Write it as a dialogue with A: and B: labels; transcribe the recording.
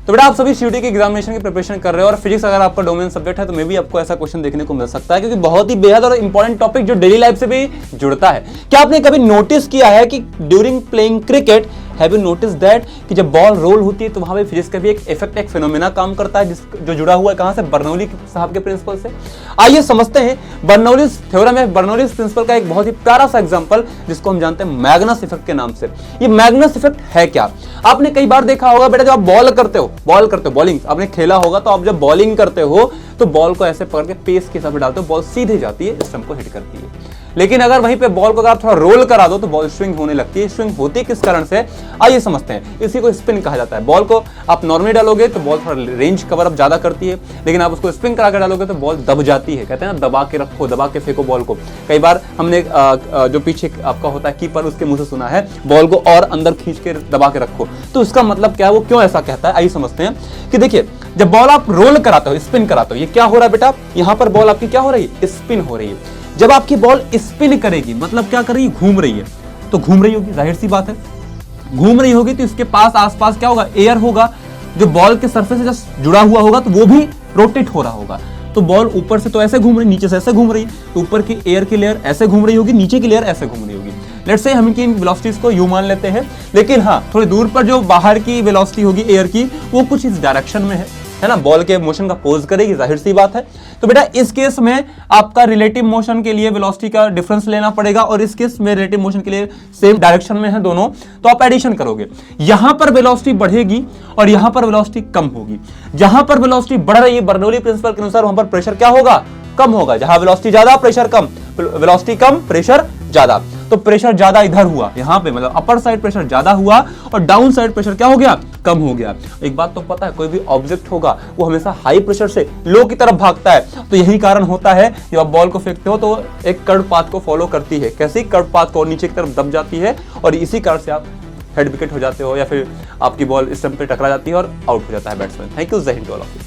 A: तो बेटा आप सभी सीयूटी की एग्जामिनेशन की प्रिपरेशन कर रहे हो और फिजिक्स अगर आपका डोमेन सब्जेक्ट है तो मे भी आपको ऐसा क्वेश्चन देखने को मिल सकता है, क्योंकि बहुत ही बेहद और इंपॉर्टेंट टॉपिक जो डेली लाइफ से भी जुड़ता है। क्या आपने कभी नोटिस किया है कि during playing cricket have you notice that कि जब बॉल रोल होती है तो वहां पे फिजिक्स का भी एक इफेक्ट, एक फिनोमेना काम करता है जो जुड़ा हुआ है कहां से, बर्नौली साहब के प्रिंसिपल से। आइए समझते हैं बर्नौलीज थ्योरम है, बर्नौलीज प्रिंसिपल का एक बहुत ही प्यारा सा एग्जांपल जिसको हम जानते हैं मैग्नस इफेक्ट के नाम से। ये मैग्नस इफेक्ट है क्या? आपने कई बार देखा होगा बेटा, जब आप बॉल करते हो बॉलिंग आपने खेला होगा, तो आप जब बॉलिंग करते हो तो बॉल को ऐसे पकड़ के पेस के हिसाब से डालते हो, बॉल सीधे जाती है, स्टंप को हिट करती है। लेकिन अगर वहीं पे बॉल को अगर आप थोड़ा रोल करा दो तो बॉल स्विंग होने लगती है। स्विंग होती है किस कारण से, आइए समझते हैं। इसी को स्पिन कहा जाता है। बॉल को आप नॉर्मली डालोगे तो बॉल थोड़ा रेंज कवर अप ज्यादा करती है, लेकिन आप उसको स्पिन करा कर डालोगे तो बॉल दब जाती है। कहते हैं ना, दबा के रखो, दबा के फेंको बॉल को। कई बार हमने जो पीछे आपका होता है कीपर, उसके मुंह से सुना है बॉल को और अंदर खींच के दबा के रखो। तो इसका मतलब क्या है, वो क्यों ऐसा कहता है, आइए समझते हैं। कि देखिए, जब बॉल आप रोल कराते हो, स्पिन कराते हो, ये क्या हो रहा है बेटा, यहां पर बॉल आपकी क्या हो रही है, स्पिन हो रही है। जब आपकी बॉल स्पिन करेगी मतलब क्या कर रही है, घूम रही है, तो घूम रही होगी, जाहिर सी बात है घूम रही होगी, तो इसके पास आसपास क्या होगा, एयर होगा, जो बॉल के सरफेस से जस्ट जुड़ा हुआ होगा, तो वो भी रोटेट हो रहा होगा। तो बॉल ऊपर से तो ऐसे घूम रही, नीचे से ऐसे घूम रही है, तो ऊपर की एयर की लेयर ऐसे घूम रही होगी, नीचे की लेयर ऐसे घूम रही होगी। लेट्स से हम इनकी वेलोसिटीज को यू मान लेते हैं, लेकिन हाँ, थोड़ी दूर पर जो बाहर की वेलोसिटी होगी एयर की, वो कुछ इस डायरेक्शन में है ना, बॉल के मोशन का पोज करेगी, जाहिर सी बात है। तो बेटा इस केस में आपका रिलेटिव मोशन के लिए वेलोसिटी का डिफरेंस लेना पड़ेगा, और इस केस में रिलेटिव मोशन के लिए सेम डायरेक्शन में है दोनों, तो आप एडिशन करोगे। यहां पर वेलोसिटी बढ़ेगी और यहां पर वेलोसिटी कम होगी। जहां पर वेलोसिटी बढ़ रही है, बर्नौली प्रिंसिपल के अनुसार वहां पर प्रेशर क्या होगा, कम होगा। जहां वेलोसिटी ज्यादा प्रेशर कम, वेलोसिटी कम प्रेशर ज्यादा। तो प्रेशर ज्यादा इधर हुआ, यहां पे मतलब अपर साइड प्रेशर ज्यादा हुआ और डाउन साइड प्रेशर क्या हो गया, कम हो गया। एक बात तो पता है, कोई भी ऑब्जेक्ट होगा वो हमेशा हाई प्रेशर से लो की तरफ भागता है। तो यही कारण होता है जब आप बॉल को फेंकते हो तो एक कर्व पाथ को फॉलो करती है। कैसी कर्व पाथ को, नीचे की तरफ दब जाती है, और इसी कारण से आप हेड विकेट हो जाते हो, या फिर आपकी बॉल स्टंप पे टकरा जाती है और आउट हो जाता है बैट्समैन। थैंक यू, जय हिंद टू ऑल ऑफ यू।